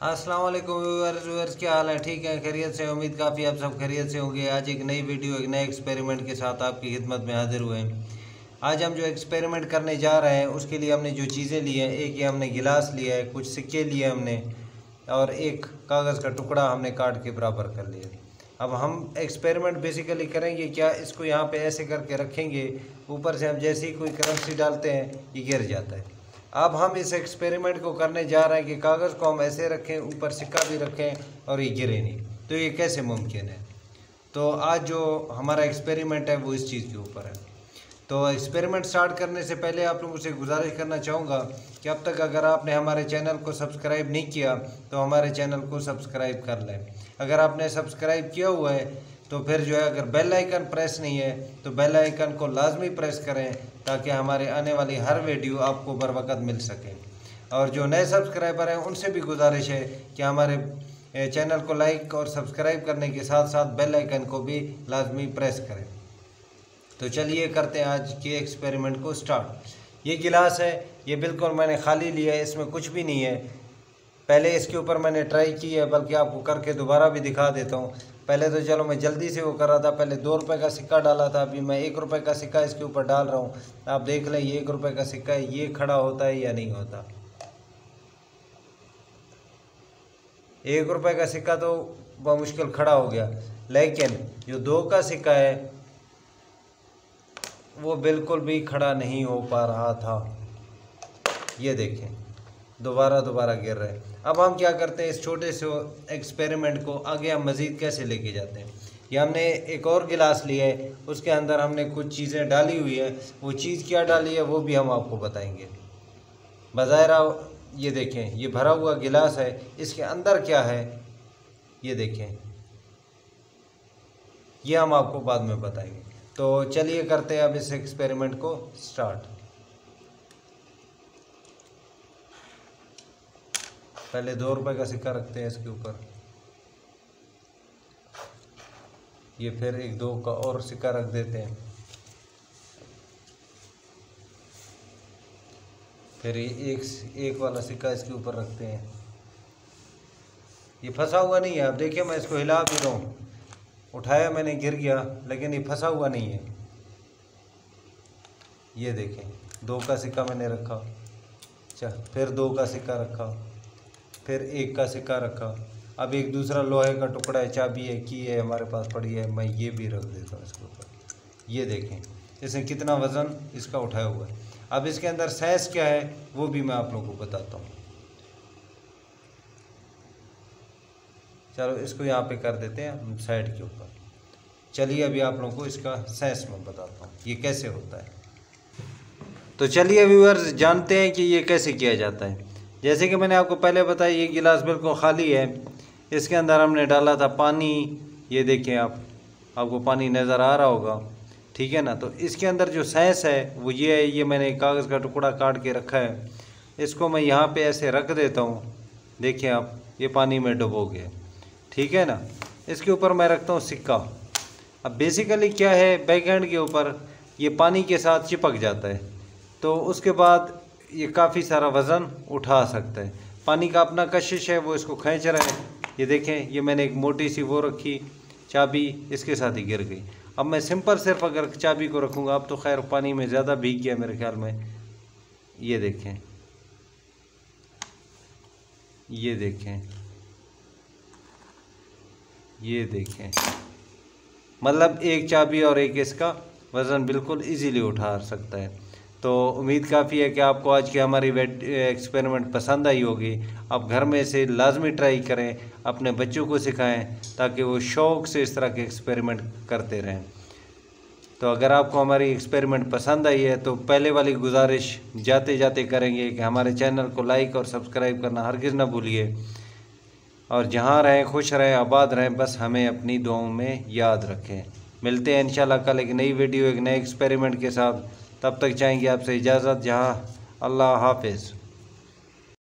अस्सलाम वालेकुम व्यूअर्स, क्या हाल है? ठीक है, खैरियत से? उम्मीद काफ़ी आप सब खैरियत से होंगे। आज एक नई वीडियो, एक नए एक्सपेरिमेंट के साथ आपकी खिदमत में हाजिर हुए हैं। आज हम जो एक्सपेरिमेंट करने जा रहे हैं उसके लिए हमने जो चीज़ें ली हैं, एक ये हमने गिलास लिया है, कुछ सिक्के लिए हमने, और एक कागज़ का टुकड़ा हमने काट के बराबर कर लिया। अब हम एक्सपेरिमेंट बेसिकली करेंगे क्या, इसको यहाँ पे ऐसे करके रखेंगे, ऊपर से हम जैसे ही कोई करेंसी डालते हैं ये गिर जाता है। अब हम इस एक्सपेरिमेंट को करने जा रहे हैं कि कागज़ को हम ऐसे रखें, ऊपर सिक्का भी रखें और ये गिरे नहीं। तो ये कैसे मुमकिन है? तो आज जो हमारा एक्सपेरिमेंट है वो इस चीज़ के ऊपर है। तो एक्सपेरिमेंट स्टार्ट करने से पहले आप लोगों से गुजारिश करना चाहूँगा कि अब तक अगर आपने हमारे चैनल को सब्सक्राइब नहीं किया तो हमारे चैनल को सब्सक्राइब कर लें। अगर आपने सब्सक्राइब किया हुआ है तो फिर जो है, अगर बेल आइकन प्रेस नहीं है तो बेल आइकन को लाजमी प्रेस करें ताकि हमारे आने वाली हर वीडियो आपको बर वक्त मिल सके। और जो नए सब्सक्राइबर हैं उनसे भी गुजारिश है कि हमारे चैनल को लाइक और सब्सक्राइब करने के साथ साथ बेल आइकन को भी लाजमी प्रेस करें। तो चलिए करते हैं आज के एक्सपेरिमेंट को स्टार्ट। ये गिलास है, ये बिल्कुल मैंने खाली लिया है, इसमें कुछ भी नहीं है। पहले इसके ऊपर मैंने ट्राई की है, बल्कि आपको करके दोबारा भी दिखा देता हूँ। पहले तो चलो मैं जल्दी से वो कर रहा था, पहले 2 रुपये का सिक्का डाला था, अभी मैं 1 रुपये का सिक्का इसके ऊपर डाल रहा हूँ। आप देख लें, ये 1 रुपये का सिक्का है, ये खड़ा होता है या नहीं होता। 1 रुपये का सिक्का तो मुश्किल खड़ा हो गया, लेकिन जो 2 का सिक्का है वो बिल्कुल भी खड़ा नहीं हो पा रहा था। ये देखें, दोबारा गिर रहे हैं। अब हम क्या करते हैं, इस छोटे से एक्सपेरिमेंट को आगे हम मज़ीद कैसे लेके जाते हैं। ये हमने एक और गिलास लिया है, उसके अंदर हमने कुछ चीज़ें डाली हुई है। वो चीज़ क्या डाली है वो भी हम आपको बताएंगे। बज़ाहिरा ये देखें, ये भरा हुआ गिलास है, इसके अंदर क्या है ये देखें, ये हम आपको बाद में बताएंगे। तो चलिए करते हैं अब इस एक्सपेरिमेंट को स्टार्ट। पहले 2 रुपये का सिक्का रखते हैं इसके ऊपर, ये फिर एक 2 का और सिक्का रख देते हैं, फिर ये एक वाला सिक्का इसके ऊपर रखते हैं। ये फंसा हुआ नहीं है, अब देखिए मैं इसको हिला भी रहा हूँ, उठाया मैंने, गिर गया, लेकिन ये फंसा हुआ नहीं है। ये देखें, 2 का सिक्का मैंने रखा, अच्छा, फिर 2 का सिक्का रखा, फिर 1 का सिक्का रखा। अब एक दूसरा लोहे का टुकड़ा है, चाबी है, की है हमारे पास पड़ी है, मैं ये भी रख देता हूँ इसके ऊपर। ये देखें इसने कितना वज़न इसका उठाया हुआ है। अब इसके अंदर साइज क्या है वो भी मैं आप लोगों को बताता हूँ। चलो इसको यहाँ पे कर देते हैं साइड के ऊपर। चलिए अभी आप लोगों को इसका साइज मैं बताता हूँ ये कैसे होता है। तो चलिए व्यूअर्स जानते हैं कि ये कैसे किया जाता है। जैसे कि मैंने आपको पहले बताया, ये गिलास बिल्कुल खाली है, इसके अंदर हमने डाला था पानी। ये देखें आपको पानी नज़र आ रहा होगा, ठीक है ना। तो इसके अंदर जो साइज है वो ये है, ये मैंने कागज़ का टुकड़ा काट के रखा है, इसको मैं यहाँ पे ऐसे रख देता हूँ। देखिए आप, ये पानी में डुबो गया, ठीक है ना। इसके ऊपर मैं रखता हूँ सिक्का। अब बेसिकली क्या है, बैक हैंड के ऊपर ये पानी के साथ चिपक जाता है, तो उसके बाद ये काफ़ी सारा वज़न उठा सकता है। पानी का अपना कशिश है, वो इसको खींच रहा है। ये देखें, ये मैंने एक मोटी सी वो रखी चाबी, इसके साथ ही गिर गई। अब मैं सिंपल सिर्फ अगर चाबी को रखूँगा, अब तो खैर पानी में ज़्यादा भीग गया मेरे ख्याल में। ये देखें, ये देखें, ये देखें, मतलब एक चाबी और एक इसका वज़न बिल्कुल इजीली उठा सकता है। तो उम्मीद काफ़ी है कि आपको आज की हमारी एक्सपेरिमेंट पसंद आई होगी। आप घर में से लाजमी ट्राई करें, अपने बच्चों को सिखाएं ताकि वो शौक़ से इस तरह के एक्सपेरिमेंट करते रहें। तो अगर आपको हमारी एक्सपेरिमेंट पसंद आई है तो पहले वाली गुजारिश जाते जाते करेंगे कि हमारे चैनल को लाइक और सब्सक्राइब करना हरगिज़ ना भूलिए। और जहाँ रहें खुश रहें, आबाद रहें, बस हमें अपनी दुआओं में याद रखें। मिलते हैं इंशाल्लाह कल एक नई वीडियो, एक नए एक्सपेरिमेंट के साथ। तब तक चाहेंगे आपसे इजाज़त। जहाँ अल्लाह हाफिज़।